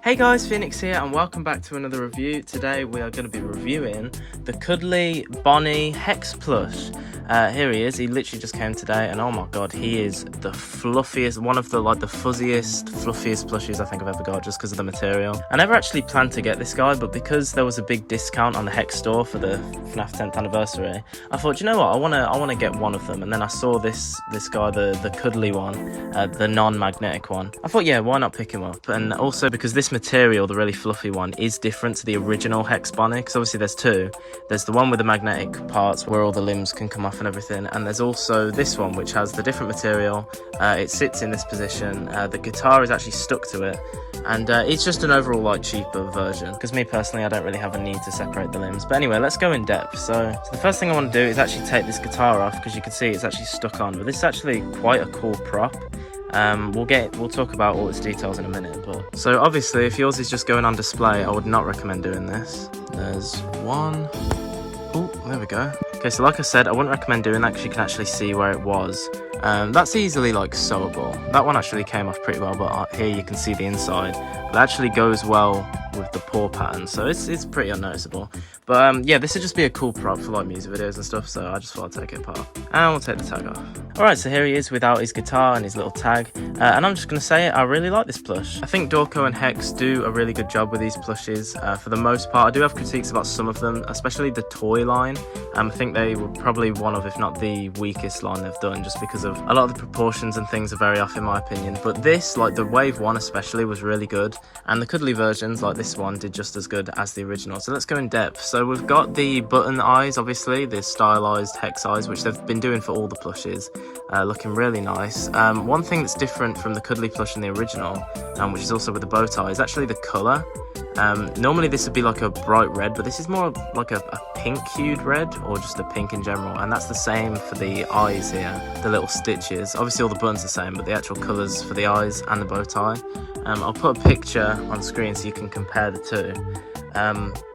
Hey guys, Phoenix here and welcome back to another review. Today we are going to be reviewing the Cuddly Bonnie Hex Plush. Here he is. He literally just came today and oh my god, he is the fluffiest, one of the the fuzziest, fluffiest plushies I think I've ever got just because of the material. I never actually planned to get this guy, but because there was a big discount on the Hex store for the FNaF 10th anniversary, I thought, you know what, I want to get one of them. And then I saw this guy, the Cuddly one, the non-magnetic one. I thought, yeah, why not pick him up? And also because this material, the really fluffy one, is different to the original Hex Bonnie, because obviously there's two. There's the one with the magnetic parts where all the limbs can come off and everything, and there's also this one which has the different material. It sits in this position, the guitar is actually stuck to it, and it's just an overall cheaper version, because me personally I don't really have a need to separate the limbs. But anyway, let's go in depth. So the first thing I want to do is actually take this guitar off, because you can see it's actually stuck on, but this is actually quite a cool prop. We'll talk about all its details in a minute, but so obviously if yours is just going on display, I would not recommend doing this. There's one. Oh, there we go. Okay, so like I said, I wouldn't recommend doing that because you can actually see where it was. That's easily sewable. That one actually came off pretty well, but here you can see the inside. It actually goes well with the paw pattern, so it's pretty unnoticeable. But yeah, this would just be a cool prop for music videos and stuff, so I just thought I'd take it apart. And we'll take the tag off. Alright, so here he is without his guitar and his little tag. And I'm just going to say it, I really like this plush. I think Dorco and Hex do a really good job with these plushes. For the most part, I do have critiques about some of them, especially the toy line. I think they were probably one of, if not the weakest line they've done, just because of a lot of the proportions and things are very off in my opinion. But this, the Wave 1 especially, was really good. And the Cuddly versions, like this one, did just as good as the original. So let's go in depth. So we've got the button eyes, obviously, the stylized Hex eyes, which they've been doing for all the plushes, looking really nice. One thing that's different from the Cuddly plush in the original, which is also with the bow tie, is actually the colour. Normally this would be a bright red, but this is more like a pink hued red, or just a pink in general, and that's the same for the eyes here, the little stitches. Obviously all the buttons are the same, but the actual colours for the eyes and the bow tie. I'll put a picture on screen so you can compare the two.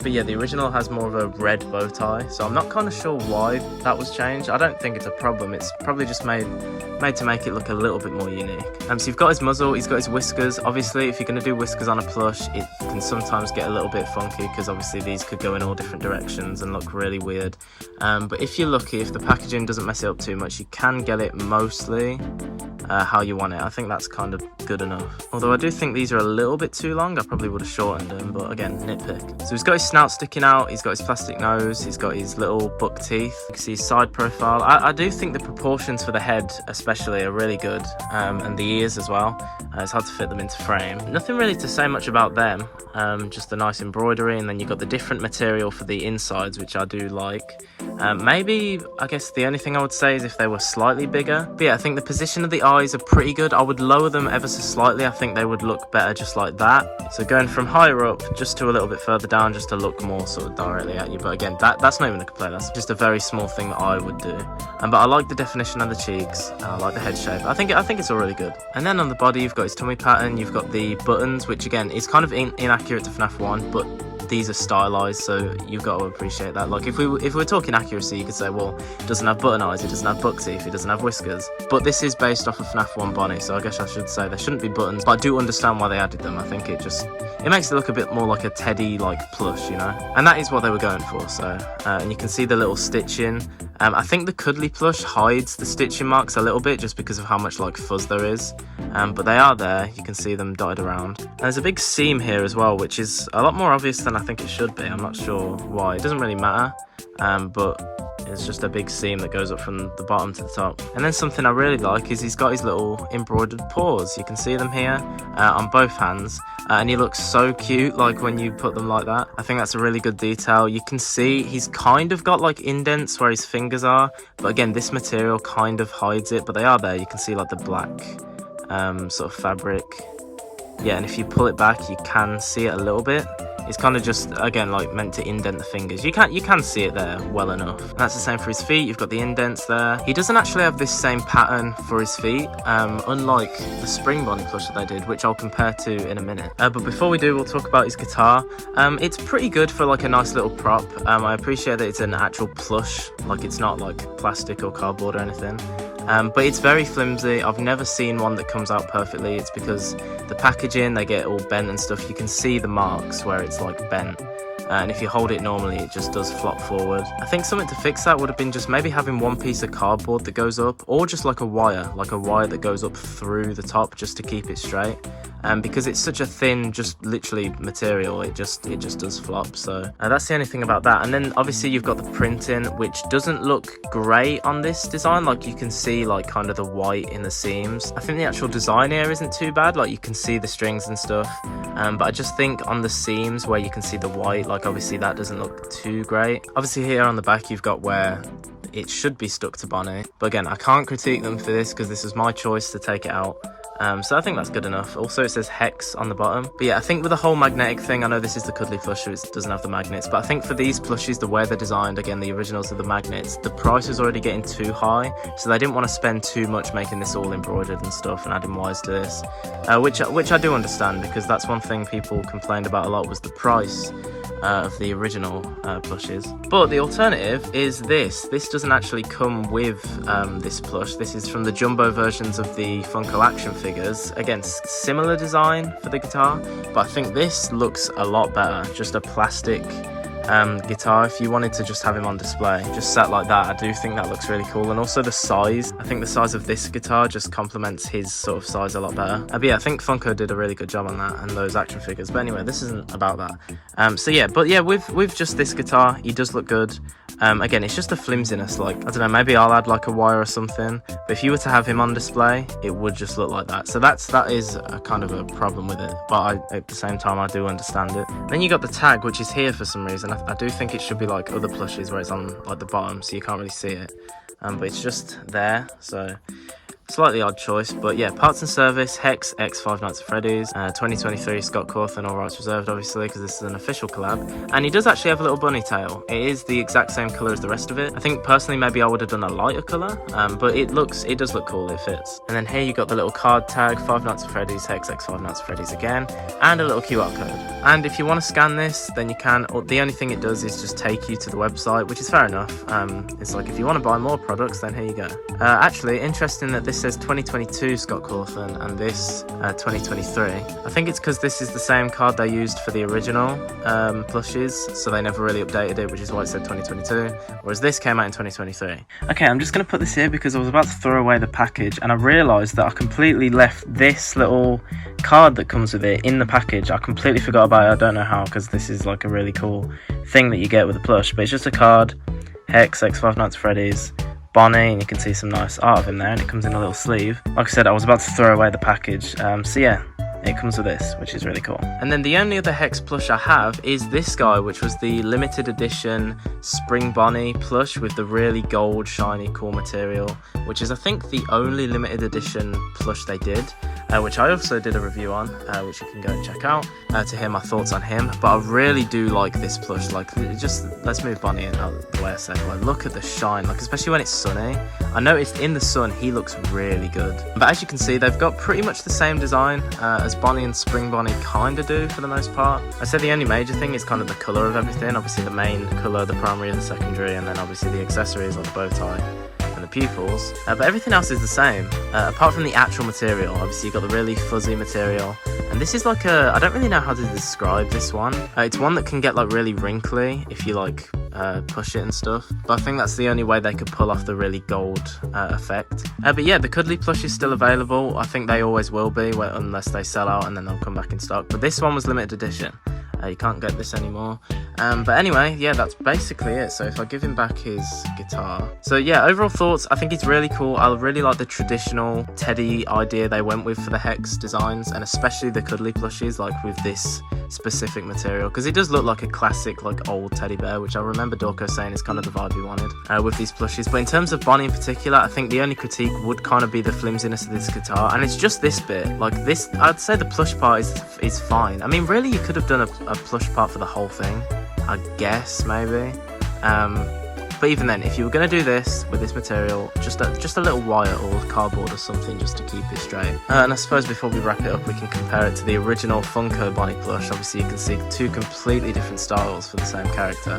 But yeah, the original has more of a red bow tie, so I'm not kind of sure why that was changed. I don't think it's a problem. It's probably just made to make it look a little bit more unique. So you've got his muzzle, he's got his whiskers. Obviously, if you're going to do whiskers on a plush, it can sometimes get a little bit funky, because obviously these could go in all different directions and look really weird. But if you're lucky, if the packaging doesn't mess it up too much, you can get it mostly how you want it. I think that's kind of good enough. Although I do think these are a little bit too long. I probably would have shortened them, but again, nitpick. So he's got his snout sticking out, he's got his plastic nose, he's got his little buck teeth. You can see his side profile. I do think the proportions for the head especially are really good, and the ears as well. It's hard to fit them into frame. Nothing really to say much about them, just the nice embroidery, and then you've got the different material for the insides, which I do like. Maybe, I guess the only thing I would say is if they were slightly bigger. But yeah, I think the position of the eyes are pretty good. I would lower them ever so slightly. I think they would look better just like that. So going from higher up just to a little bit further down, just to look more sort of directly at you. But again, that's not even a complaint. That's just a very small thing that I would do. But I like the definition of the cheeks. I like the head shape. I think it's all really good. And then on the body, you've got his tummy pattern. You've got the buttons, which again is kind of inaccurate to FNaF 1, but these are stylized, so you've got to appreciate that. If we're talking accuracy, you could say, well, it doesn't have button eyes, it doesn't have buck teeth, it doesn't have whiskers. But this is based off of FNaF 1 Bonnie, so I guess I should say there shouldn't be buttons, but I do understand why they added them. I think it makes it look a bit more like a teddy plush, you know, and that is what they were going for. So and you can see the little stitching. I think the Cuddly plush hides the stitching marks a little bit just because of how much fuzz there is, but they are there. You can see them dotted around. And there's a big seam here as well, which is a lot more obvious than I think it should be. I'm not sure why. It doesn't really matter, but it's just a big seam that goes up from the bottom to the top. And then something I really like is he's got his little embroidered paws. You can see them here on both hands, and he looks so cute when you put them like that. I think that's a really good detail. You can see he's kind of got indents where his fingers are, but again, this material kind of hides it, but they are there. You can see the black sort of fabric. Yeah, and if you pull it back, you can see it a little bit. It's kind of just, again, meant to indent the fingers. You can see it there well enough. And that's the same for his feet. You've got the indents there. He doesn't actually have this same pattern for his feet, unlike the Spring Bonnie plush that they did, which I'll compare to in a minute. But before we do, we'll talk about his guitar. It's pretty good for a nice little prop. I appreciate that it's an actual plush, it's not plastic or cardboard or anything. but it's very flimsy. I've never seen one that comes out perfectly. It's because the packaging, they get all bent and stuff. You can see the marks where it's like bent. And if you hold it normally, it just does flop forward. I think something to fix that would have been just maybe having one piece of cardboard that goes up, or just like a wire that goes up through the top just to keep it straight. Because it's such a thin, just literally material, it just does flop. So that's the only thing about that. And then obviously you've got the printing, which doesn't look great on this design. Like you can see like kind of the white in the seams. I think the actual design here isn't too bad. Like you can see the strings and stuff. But I just think on the seams where you can see the white, like obviously that doesn't look too great. Obviously here on the back you've got where it should be stuck to Bonnie. But again, I can't critique them for this because this was my choice to take it out. So I think that's good enough. Also, it says Hex on the bottom. But yeah, I think with the whole magnetic thing, I know this is the Cuddly plush, so it doesn't have the magnets. But I think for these plushies, the way they're designed, again, the originals of the magnets, the price is already getting too high. So they didn't want to spend too much making this all embroidered and stuff and adding wires to this. Which I do understand, because that's one thing people complained about a lot was the price of the original plushes. But the alternative is this. This doesn't actually come with this plush. This is from the jumbo versions of the Funko action figures. Again, similar design for the guitar, but I think this looks a lot better. Just a plastic guitar. If you wanted to just have him on display, just sat like that, I do think that looks really cool. And also the size, I think the size of this guitar just complements his sort of size a lot better. But yeah, I think Funko did a really good job on that and those action figures. But anyway, this isn't about that. So yeah, but yeah, with just this guitar, he does look good. Again, it's just a flimsiness, like, I don't know, maybe I'll add like a wire or something, but if you were to have him on display, it would just look like that. So that is a kind of a problem with it, but at the same time, I do understand it. Then you got the tag, which is here for some reason. I do think it should be like other plushes where it's on like the bottom, so you can't really see it, but it's just there, so slightly odd choice. But yeah, parts and service, Hex X Five Nights at Freddy's, 2023 Scott Cawthon, all rights reserved obviously because this is an official collab. And he does actually have a little bunny tail. It is the exact same colour as the rest of it. I think personally maybe I would have done a lighter colour, but it does look cool, it fits. And then here you got the little card tag, Five Nights at Freddy's, Hex X Five Nights at Freddy's again, and a little QR code. And if you want to scan this, then you can, or the only thing it does is just take you to the website, which is fair enough. It's like if you want to buy more products, then here you go. Actually, interesting that this says 2022 Scott Cawthon and this 2023. I think it's because this is the same card they used for the original plushes, so they never really updated it, which is why it said 2022, whereas this came out in 2023. Okay, I'm just going to put this here because I was about to throw away the package and I realised that I completely left this little card that comes with it in the package. I completely forgot about it. I don't know how, because this is like a really cool thing that you get with a plush, but it's just a card, Hex X Five Nights at Freddy's, Bonnie, and you can see some nice art of him there, and it comes in a little sleeve. Like I said, I was about to throw away the package, so yeah, it comes with this, which is really cool. And then the only other Hex plush I have is this guy, which was the limited edition Spring Bonnie plush with the really gold, shiny, cool material, which is I think the only limited edition plush they did, which I also did a review on, which you can go and check out to hear my thoughts on him. But I really do like this plush. Like, just let's move Bonnie in the way I said. Like, look at the shine, like especially when it's sunny. I noticed in the sun he looks really good. But as you can see, they've got pretty much the same design as Bonnie and Spring Bonnie kind of do for the most part. I said the only major thing is kind of the colour of everything. Obviously the main colour, the primary and the secondary, and then obviously the accessories like the bow tie and the pupils, but everything else is the same, apart from the actual material. Obviously you've got the really fuzzy material, and this is like I don't really know how to describe this one. It's one that can get like really wrinkly if you like push it and stuff, but I think that's the only way they could pull off the really gold effect. But yeah, the Cuddly plush is still available. I think they always will be, unless they sell out and then they'll come back in stock, but this one was limited edition. You can't get this anymore. But anyway, yeah, that's basically it. So if I give him back his guitar. So yeah, overall thoughts, I think it's really cool. I really like the traditional teddy idea they went with for the Hex designs, and especially the Cuddly plushes, like with this specific material, because it does look like a classic, like old teddy bear, which I remember Dorco saying is kind of the vibe he wanted with these plushes. But in terms of Bonnie in particular, I think the only critique would kind of be the flimsiness of this guitar, and it's just this bit. Like this, I'd say the plush part is fine. I mean, really, you could have done a plush part for the whole thing, I guess, maybe. But even then, if you were going to do this with this material, just a little wire or cardboard or something just to keep it straight. And I suppose before we wrap it up, we can compare it to the original Funko Bonnie plush. Obviously, you can see two completely different styles for the same character.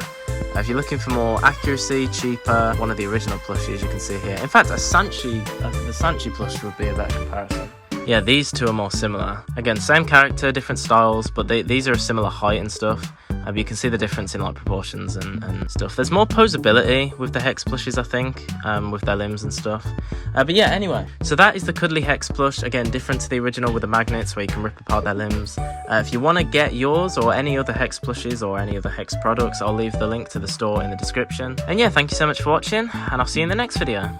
If you're looking for more accuracy, cheaper, one of the original plushies you can see here. In fact, the Sanchi plush would be a better comparison. Yeah, these two are more similar. Again, same character, different styles, but these are a similar height and stuff. You can see the difference in like proportions and stuff. There's more posability with the Hex plushes, I think, with their limbs and stuff. But yeah, anyway, so that is the Cuddly Hex plush. Again, different to the original with the magnets where you can rip apart their limbs. If you want to get yours or any other Hex plushes or any other Hex products, I'll leave the link to the store in the description. And yeah, thank you so much for watching, and I'll see you in the next video.